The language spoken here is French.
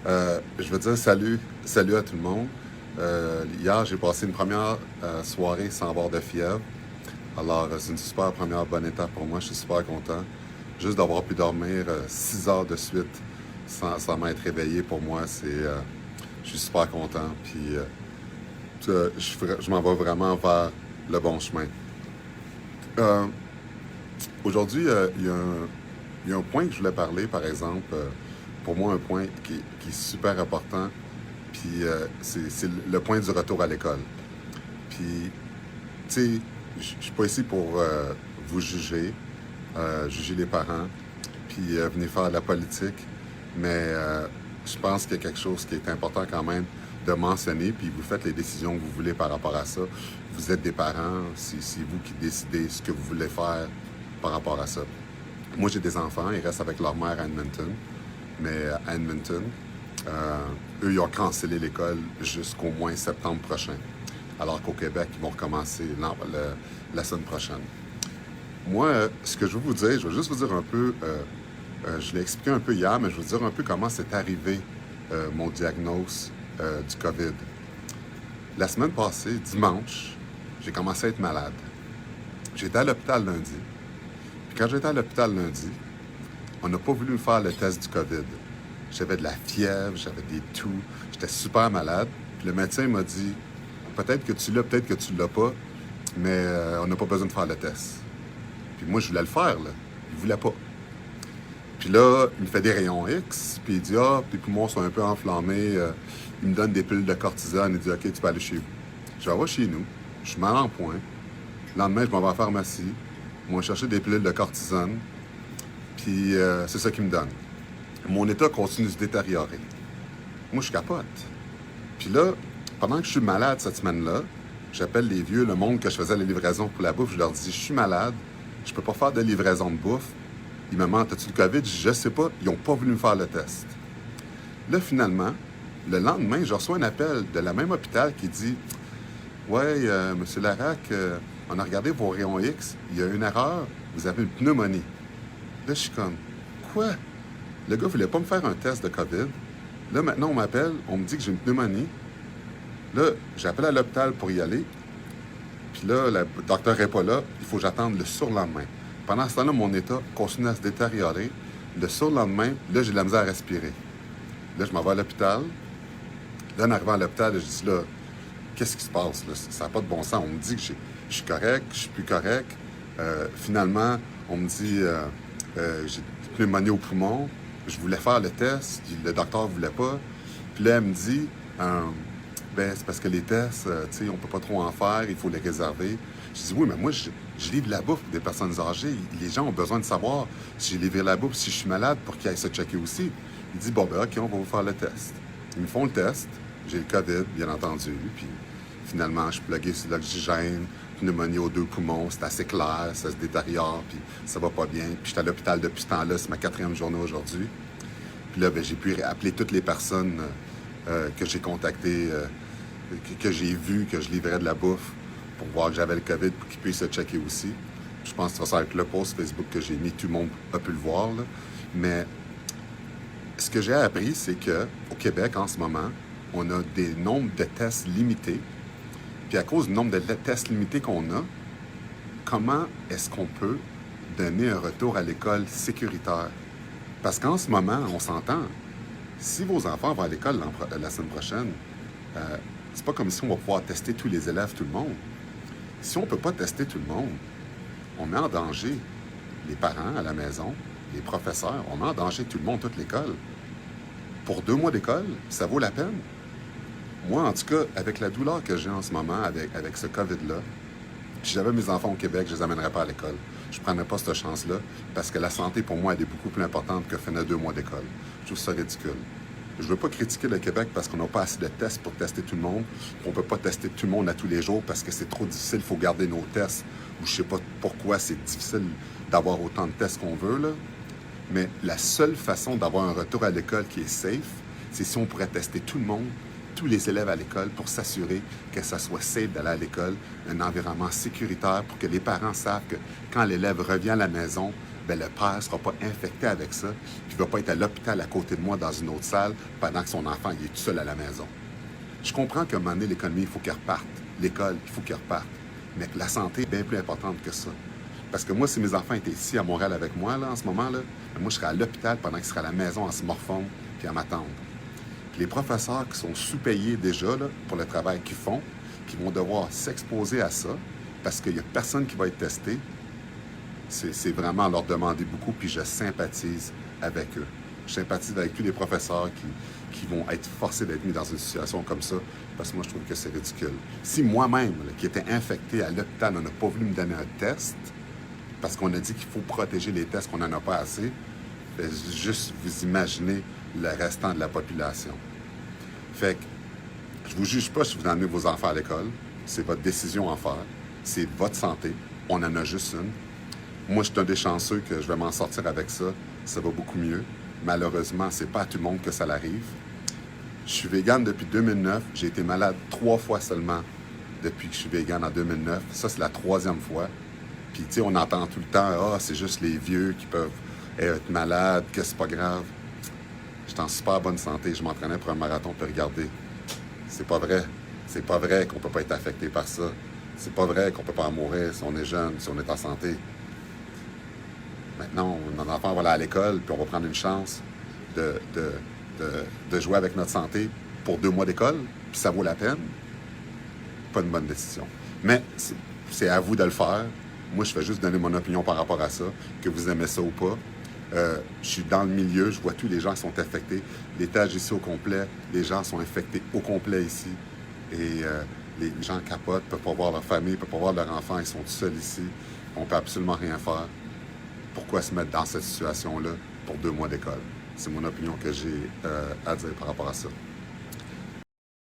Je veux dire salut à tout le monde. Hier, j'ai passé une première soirée sans avoir de fièvre. Alors, c'est une super première bonne étape pour moi. Je suis super content. Juste d'avoir pu dormir 6 heures de suite sans m'être réveillé, pour moi, je suis super content. Puis, je m'en vais vraiment vers le bon chemin. Euh, Aujourd'hui, il y a un point que je voulais parler, par exemple. Pour moi, un point qui est super important. Puis c'est le point du retour à l'école. Puis, tu sais, je suis pas ici pour vous juger, juger les parents, puis venir faire de la politique. Mais je pense qu'il y a quelque chose qui est important quand même de mentionner, puis vous faites les décisions que vous voulez par rapport à ça. Vous êtes des parents, c'est vous qui décidez ce que vous voulez faire par rapport à ça. Moi, j'ai des enfants, ils restent avec leur mère à Edmonton. Mais à Edmonton, eux, ils ont cancellé l'école jusqu'au moins septembre prochain. Alors qu'au Québec, ils vont recommencer la semaine prochaine. Moi, ce que je veux vous dire, je vais juste vous dire un peu, je l'ai expliqué un peu hier, mais je vais vous dire un peu comment c'est arrivé mon diagnose du COVID. La semaine passée, dimanche, j'ai commencé à être malade. J'étais à l'hôpital lundi. Puis quand j'étais à l'hôpital lundi, on n'a pas voulu me faire le test du COVID. J'avais de la fièvre, j'avais des toux, j'étais super malade. Puis le médecin m'a dit, peut-être que tu l'as, peut-être que tu l'as pas, mais on n'a pas besoin de faire le test. Puis moi, je voulais le faire, là. Il voulait pas. Puis là, il me fait des rayons X, puis il dit, ah, tes poumons sont un peu enflammés. Il me donne des pilules de cortisone, il dit, OK, tu peux aller chez vous. Je vais chez nous, je suis mal en point. Le lendemain, je m'en vais à la pharmacie. Moi, chercher des pilules de cortisone, puis c'est ça qu'il me donne. Mon état continue de se détériorer. Moi, je capote. Puis là, pendant que je suis malade cette semaine-là, j'appelle les vieux, le monde que je faisais la livraison pour la bouffe, je leur dis, je suis malade, je peux pas faire de livraison de bouffe. Ils me demandent, as-tu le COVID? Je sais pas, ils ont pas voulu me faire le test. Là, finalement, le lendemain, je reçois un appel de la même hôpital qui dit, ouais, Monsieur Larac, on a regardé vos rayons X, il y a une erreur, vous avez une pneumonie. Là, je suis comme, quoi? Le gars voulait pas me faire un test de COVID. Là, maintenant, on m'appelle, on me dit que j'ai une pneumonie. Là, j'appelle à l'hôpital pour y aller. Puis là, le docteur n'est pas là. Il faut que j'attende le surlendemain. Pendant ce temps-là, mon état continue à se détériorer. Le surlendemain, là, j'ai de la misère à respirer. Là, je m'en vais à l'hôpital. Là, en arrivant à l'hôpital, je dis là, qu'est-ce qui se passe? Là? Ça n'a pas de bon sens. On me dit que je suis correct, je suis plus correct. Finalement, on me dit j'ai une pneumonie au poumon. Je voulais faire le test, le docteur ne voulait pas. Puis là, elle me dit, ben, c'est parce que les tests, tu sais, on peut pas trop en faire, il faut les réserver. Je dis, oui, mais moi, je livre la bouffe pour des personnes âgées. Les gens ont besoin de savoir si j'ai livré la bouffe, si je suis malade, pour qu'ils aillent se checker aussi. Il dit, bon, ben, OK, on va vous faire le test. Ils me font le test. J'ai le COVID, bien entendu. Puis finalement, je suis plugué sur l'oxygène, pneumonie aux 2 poumons, c'est assez clair, ça se détériore, puis ça va pas bien. Puis j'étais à l'hôpital depuis ce temps-là, c'est ma 4e journée aujourd'hui. Puis là, ben, j'ai pu appeler toutes les personnes que j'ai contactées, que j'ai vues, que je livrais de la bouffe, pour voir que j'avais le COVID, pour qu'ils puissent se checker aussi. Je pense que ça va être le post Facebook que j'ai mis, tout le monde a pu le voir, là. Mais ce que j'ai appris, c'est qu'au Québec, en ce moment, on a des nombres de tests limités. Puis à cause du nombre de tests limités qu'on a, comment est-ce qu'on peut donner un retour à l'école sécuritaire? Parce qu'en ce moment, on s'entend, si vos enfants vont à l'école la semaine prochaine, c'est pas comme si on va pouvoir tester tous les élèves, tout le monde. Si on ne peut pas tester tout le monde, on met en danger les parents à la maison, les professeurs, on met en danger tout le monde, toute l'école. Pour 2 mois d'école, ça vaut la peine? Moi, en tout cas, avec la douleur que j'ai en ce moment, avec ce COVID-là, si j'avais mes enfants au Québec, je ne les amènerais pas à l'école. Je ne prendrais pas cette chance-là, parce que la santé, pour moi, elle est beaucoup plus importante que finir 2 mois d'école. Je trouve ça ridicule. Je ne veux pas critiquer le Québec parce qu'on n'a pas assez de tests pour tester tout le monde. On ne peut pas tester tout le monde à tous les jours parce que c'est trop difficile, il faut garder nos tests. Ou je ne sais pas pourquoi c'est difficile d'avoir autant de tests qu'on veut, là. Mais la seule façon d'avoir un retour à l'école qui est safe, c'est si on pourrait tester tout le monde, tous les élèves à l'école, pour s'assurer que ça soit safe d'aller à l'école, un environnement sécuritaire pour que les parents savent que quand l'élève revient à la maison, ben le père ne sera pas infecté avec ça, puis il ne va pas être à l'hôpital à côté de moi dans une autre salle pendant que son enfant il est tout seul à la maison. Je comprends qu'à un moment donné, l'économie, il faut qu'elle reparte. L'école, il faut qu'elle reparte. Mais que la santé est bien plus importante que ça. Parce que moi, si mes enfants étaient ici à Montréal avec moi, là, en ce moment, là, moi, je serais à l'hôpital pendant qu'ils seraient à la maison en smartphone puis à m'attendre. Puis les professeurs qui sont sous-payés déjà là, pour le travail qu'ils font, qui vont devoir s'exposer à ça, parce qu'il n'y a personne qui va être testé, c'est vraiment leur demander beaucoup, puis je sympathise avec eux. Je sympathise avec tous les professeurs qui vont être forcés d'être mis dans une situation comme ça, parce que moi, je trouve que c'est ridicule. Si moi-même, là, qui était infecté à l'hôpital, on n'a pas voulu me donner un test, parce qu'on a dit qu'il faut protéger les tests, qu'on n'en a pas assez, bien, juste vous imaginez le restant de la population. Fait que je ne vous juge pas si vous emmenez vos enfants à l'école. C'est votre décision à faire. C'est votre santé. On en a juste une. Moi, je suis un des chanceux que je vais m'en sortir avec ça. Ça va beaucoup mieux. Malheureusement, c'est pas à tout le monde que ça l'arrive. Je suis végane depuis 2009. J'ai été malade 3 fois seulement depuis que je suis végane en 2009. Ça, c'est la 3e fois. Puis, tu sais, on entend tout le temps, « Ah, c'est juste les vieux qui peuvent être malades, que c'est pas grave. » J'étais en super bonne santé. Je m'entraînais pour un marathon, puis regardez. C'est pas vrai. C'est pas vrai qu'on peut pas être affecté par ça. C'est pas vrai qu'on peut pas en mourir si on est jeune, si on est en santé. Maintenant, notre enfant va aller à l'école, puis on va prendre une chance de jouer avec notre santé pour 2 mois d'école, puis ça vaut la peine. Pas une bonne décision. Mais c'est à vous de le faire. Moi, je fais juste donner mon opinion par rapport à ça, que vous aimez ça ou pas. Je suis dans le milieu, je vois tous les gens qui sont affectés. L'étage ici au complet, les gens sont infectés au complet ici. Et les gens capotent, ne peuvent pas voir leur famille, ne peuvent pas voir leurs enfants, ils sont tout seuls ici. On ne peut absolument rien faire. Pourquoi se mettre dans cette situation-là pour 2 mois d'école? C'est mon opinion que j'ai à dire par rapport à ça.